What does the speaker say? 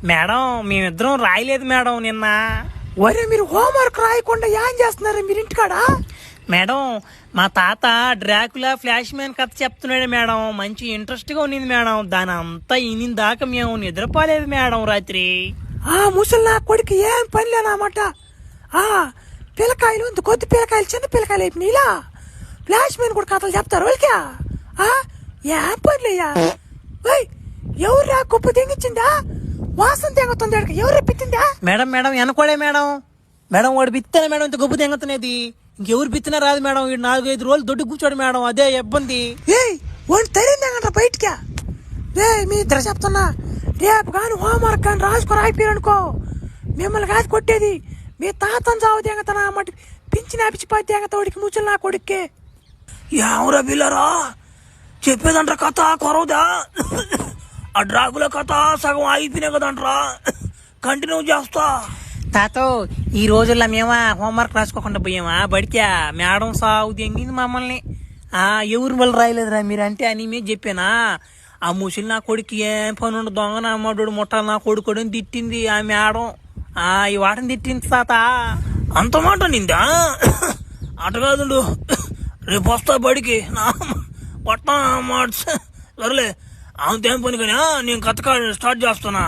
Madam మేమిద్దరం రాయలేదు madam నిన్న. ఒరే మీరు హోంవర్క్ రాయకుండా ఏం చేస్తున్నారు మీరు ఇంటికాడ? మేడం మా తాత డ్రాకులా ఫ్లాష్ మ్యాన్ కథ చెప్తున్నాడు మేడం, మంచి ఇంట్రెస్ట్ గా ఉన్నింది మేడం. దాని అంతా ఇన్ని దాకా మేము నిద్రపోలేదు మేడం రాత్రి. ఆ ముసలి కొడుకు ఏం పని లేనమాట. ఆ పిల్లకాయలు ఇంత కొద్ది పిల్లకాయలు చిన్న పిల్లకాయలు అయిపోయినాయి. ఇలా ఫ్లాష్ మ్యాన్ కూడా కథలు చెప్తారు వాళ్ళకి. ఏం పనిలేయా? ఎవరు కుప్ప తెంగించిందా? వాసన తెంగుతుంది. ఎవరు పిత్తిందా? మేడం మేడం వెనకోడే మేడం. మేడం వాడు బిత్తనే మేడం ఇంత గొప్ప తెంగుతున్నది. ఇంకెవరు బిత్తినా రాదు మేడం. వీడు 4-5 రోజులు దొడ్డు కూర్చోడు మేడం, అదే ఇబ్బంది. వాడు తరిందంట బయటికి. మీ ఇద్దరు చెప్తున్నా, రేపు కానీ హోంవర్క్ కానీ రాసుకొని అయిపోయారనుకో మిమ్మల్ని కాదు కొట్టేది. మీ తాతను చావు తెంగతనా అన్నమాట. పింఛన్ పిచ్చిపోయి తెంగతోడికి ముసలి నా కొడుక్కి. ఎవరా పిల్లరా చెప్పేదంట కథ కొరవదా? ఆ డ్రాకుల కథ సగం అయిపోయినాయి కదంట్రా, కంటిన్యూ చేస్తా. తాతో ఈ రోజుల్లో మేమా హోంవర్క్ రాసుకోకుండా పోయామా బడికా? మేడం సాగు తెంగింది మమ్మల్ని. ఎవరు వాళ్ళు రాయలేదురా మీరంటే అని మేము చెప్పానా? ఆ ముసలి నా కొడుకు ఏం పని ఉండదు, దొంగ నా అమ్మడు ముట్టాలి నా కొడుకు తిట్టింది ఆ మేడం. ఈ వాటని తిట్టింది తాత. అంత మాట నిందా? అట కాదు, రేపు వస్తా బడికి నా పట్టా మాట సరేలే. అంతేం పని కానీ నేను కథ స్టార్ట్ చేస్తున్నా.